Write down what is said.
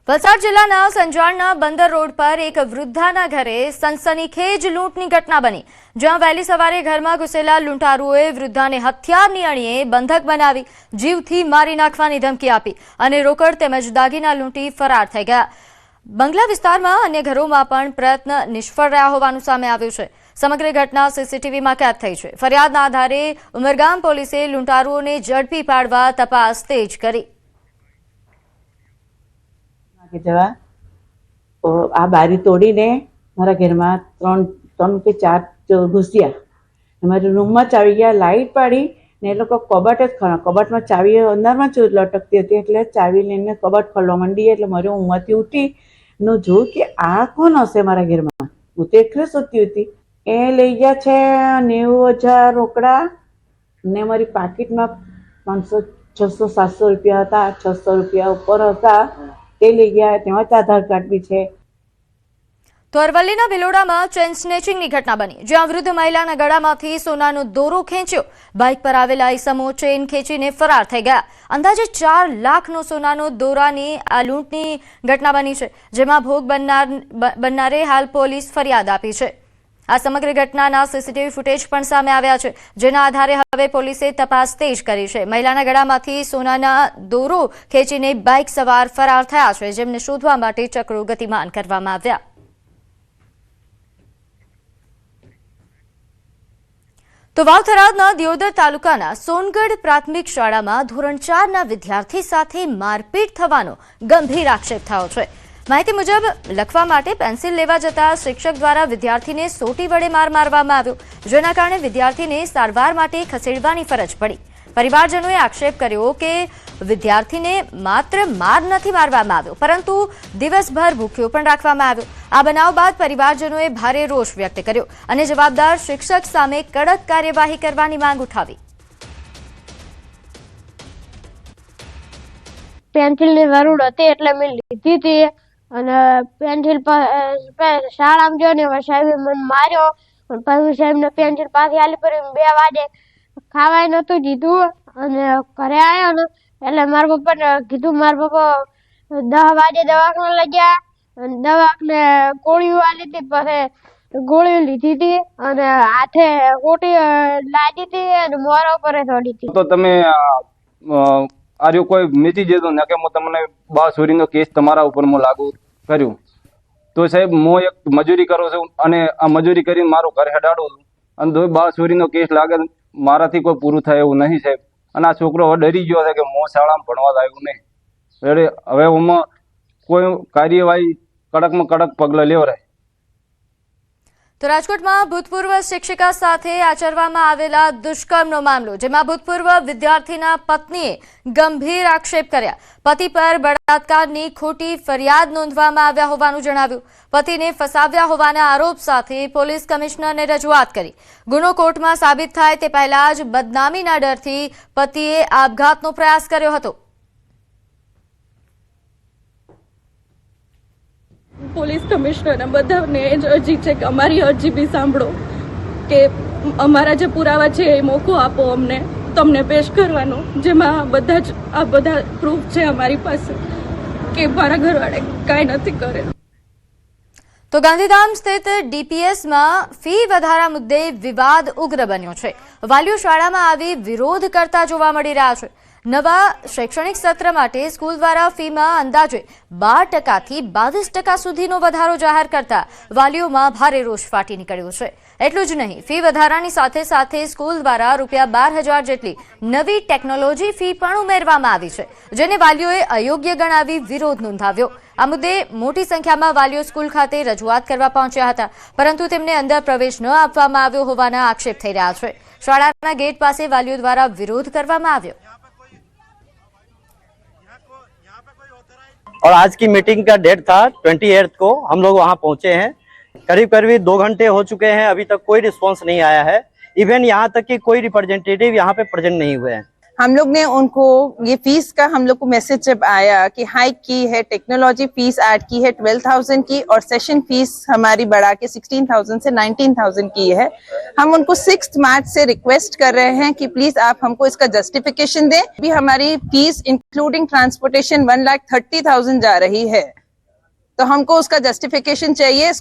વલસાડ જિલ્લાના સંજાણના બંદર રોડ પર એક વૃદ્ધાના ઘરે સનસનીખેજ લૂંટની ઘટના બની, જ્યાં વહેલી સવારે ઘરમાં ઘૂસેલા લૂંટારુઓએ વૃદ્ધાને હથિયારની અણીએ બંધક બનાવી જીવથી મારી નાખવાની ધમકી આપી અને રોકડ તેમજ દાગીના લૂંટી ફરાર થઈ ગયા. બંગલા વિસ્તારમાં અન્ય ઘરોમાં પણ પ્રયત્ન નિષ્ફળ રહ્યા હોવાનું સામે આવ્યું છે. સમગ્ર ઘટના સીસીટીવીમાં કેદ થઈ છે. ફરિયાદના આધારે ઉમરગામ પોલીસે લૂંટારુઓને ઝડપી પાડવા તપાસ તેજ કરી. જવા તો આ બારી તોડીને મારા ઘરમાં ત્રણ કે ચાર ઘૂસ્યા. અમારી રૂમમાં ચાવી ગયા, લાઇટ પાડી ને એ લોકો કબાટ જ કબાટમાં ચાવી અંદરમાં જ લટકતી હતી, એટલે ચાવી લઈને કબાટ ખોલવા માંડી. એટલે મારી ઊંઘમાંથી ઉઠી નું જોયું કે આ કોણ હશે મારા ઘરમાં. હું તો એકલી સૂતી હતી. એ લઈ ગયા છે 90,000 રોકડા ને મારી પાકીટમાં 500, 600, 700 રૂપિયા હતા. 600 રૂપિયા ઉપર હતા તે લઈ ગયા. તેમાં આધાર કાર્ડ બી છે. તો અરવલ્લીના ભિલોડામાં ચેન સ્નેચિંગની ઘટના બની, જ્યાં વૃદ્ધ મહિલાના ગળામાંથી સોનાનો દોરો ખેંચ્યો. બાઇક પર આવેલા ઈસમો ચેન ખેંચીને ફરાર થઈ ગયા. અંદાજે 4 લાખનો સોનાનો દોરાની આ લૂંટની ઘટના બની છે, જેમાં ભોગ બનનારે હાલ પોલીસ ફરિયાદ આપી છે. આ સમગ્ર ઘટનાના સીસીટીવી ફૂટેજ પણ સામે આવ્યા છે, જેના આધારે હવે પોલીસે તપાસ તેજ કરી છે. મહિલાના ગળામાંથી સોનાના દોરો ખેંચીને બાઇક સવાર ફરાર થયા છે, જેમને શોધવા માટે ચક્રો ગતિમાન કરવામાં આવ્યા. તો વાવ-થરાદના દિયોદર તાલુકાના સોનગઢ પ્રાથમિક શાળામાં ધોરણ 4ના વિદ્યાર્થી સાથે મારપીટ થવાનો ગંભીર આક્ષેપ થયો છે. માહિતી મુજબ લખવા માટે પેન્સિલ લેવા જતા શિક્ષક દ્વારા વિદ્યાર્થીને સોટી વડે માર મારવામાં આવ્યો, જેના કારણે વિદ્યાર્થીને સારવાર માટે ખસેડવાની ફરજ પડી. પરિવારજનોએ આક્ષેપ કર્યો કે વિદ્યાર્થીને માત્ર માર નથી મારવામાં આવ્યો, પરંતુ દિવસભર ભૂખ્યો પણ રાખવામાં આવ્યો. આ બનાવ બાદ પરિવારજનોએ ભારે રોષ વ્યક્ત કર્યો અને જવાબદાર શિક્ષક સામે કડક કાર્યવાહી કરવાની માંગ ઉઠાવી. પેન્સિલની જરૂર હતી એટલે મેં લીધી હતી અને પેન્સિલ શાળામાં ગયો ને સાહેબે મને માર્યો. પછી સાહેબને પેન્સિલ પાછી આલી પડી. 2 વાગે ખાવાય નતું દીધું અને ઘરે આવ્યો ને એટલે મારા પપ્પાને કીધું. મારા પપ્પા 10 વાગે દવાખાને લઈ ગયા અને દવાખાને ગોળીઓ આલી હતી. પછી ગોળીઓ લીધી હતી અને હાથે ગોટી લાગી હતી અને મોઢા ઉપર થોડી હતી. તો તમે આર્યો કોઈ મીટી દેતો ને કે તમને બાસુરીનો કેસ તમારા ઉપર લાગુ કર્યું, તો સાહેબ હું એક મજૂરી કરું છું અને આ મજૂરી કરીને મારું ઘર હેડાડું છું અને તો બાસુરીનો કેસ લાગે મારાથી કોઈ પૂરું થાય એવું નહીં સાહેબ. અને આ છોકરો હવે ડરી ગયો છે કે હું શાળામાં ભણવા આવ્યું નહીં. એટલે હવે હું કોઈ કાર્યવાહી કડકમાં કડક પગલાં લેવરાય. તો રાજકોટમાં ભૂતપૂર્વ શિક્ષિકા સાથે આચરવામાં આવેલા દુષ્કર્મનો મામલો, જેમાં ભૂતપૂર્વ વિદ્યાર્થીના પત્નીએ ગંભીર આક્ષેપ કર્યા. પતિ પર બળાત્કારની ખોટી ફરિયાદ નોંધવામાં આવ્યા હોવાનું જણાવ્યું. પતિને ફસાવ્યા હોવાના આરોપ સાથે પોલીસ કમિશનરને રજૂઆત કરી. ગુનો કોર્ટમાં સાબિત થાય તે પહેલા જ બદનામીના ડરથી પતિએ આપઘાતનો પ્રયાસ કર્યો હતો. પોલીસ કમિશનરને બધાને જ અરજી છે કે અમારી અરજી બી સાંભળો, કે અમારા જે પુરાવા છે એ મોકો આપો અમને, તમને પેશ કરવાનો, જેમાં બધા પ્રૂફ છે અમારી પાસે કે મારા ઘરવાળે કાંઈ નથી કરેલું. તો ગાંધીધામ સ્થિત ડીપીએસમાં ફી વધારા મુદ્દે વિવાદ ઉગ્ર બન્યો છે. વાલીઓ શાળામાં આવી વિરોધ કરતા જોવા મળી રહ્યા છે. નવા શૈક્ષણિક સત્ર માટે સ્કૂલ દ્વારા ફીમાં અંદાજે 12% થી 22% સુધીનો વધારો જાહેર કરતા વાલીઓમાં ભારે રોષ ફાટી નીકળ્યો છે. એટલું જ નહીં, ફી વધારાની સાથે સાથે સ્કૂલ દ્વારા ₹12,000 જેટલી નવી ટેકનોલોજી ફી પણ ઉમેરવામાં આવી છે, જેને વાલીઓએ અયોગ્ય ગણાવી વિરોધ નોંધાવ્યો. આ મુદ્દે મોટી સંખ્યામાં વાલીઓ સ્કૂલ ખાતે રજૂઆત કરવા પહોંચ્યા હતા, પરંતુ તેમને અંદર પ્રવેશ ન આપવામાં આવ્યો હોવાના આક્ષેપ થઈ રહ્યા છે. શાળાના ગેટ પાસે વાલીઓ દ્વારા વિરોધ કરવામાં આવ્યો. और आज की मीटिंग का डेट था 28 को. हम लोग वहां पहुंचे हैं. करीब 2 घंटे हो चुके हैं, अभी तक कोई रिस्पांस नहीं आया है. इवन यहाँ तक कि कोई रिप्रेजेंटेटिव यहाँ पे प्रेजेंट नहीं हुए हैं. हम लोग ने उनको ये फीस का हम लोग को मैसेज जब आया कि हाइक की है, टेक्नोलॉजी फीस ऐड की है 12,000 की और सेशन फीस हमारी बढ़ा के 16,000 से 19,000 की है, हम उनको 6 मार्च से रिक्वेस्ट कर रहे हैं कि प्लीज आप हमको इसका जस्टिफिकेशन दें। अभी हमारी फीस इंक्लूडिंग ट्रांसपोर्टेशन 1,30,000 जा रही है, तो हमको उसका जस्टिफिकेशन चाहिए।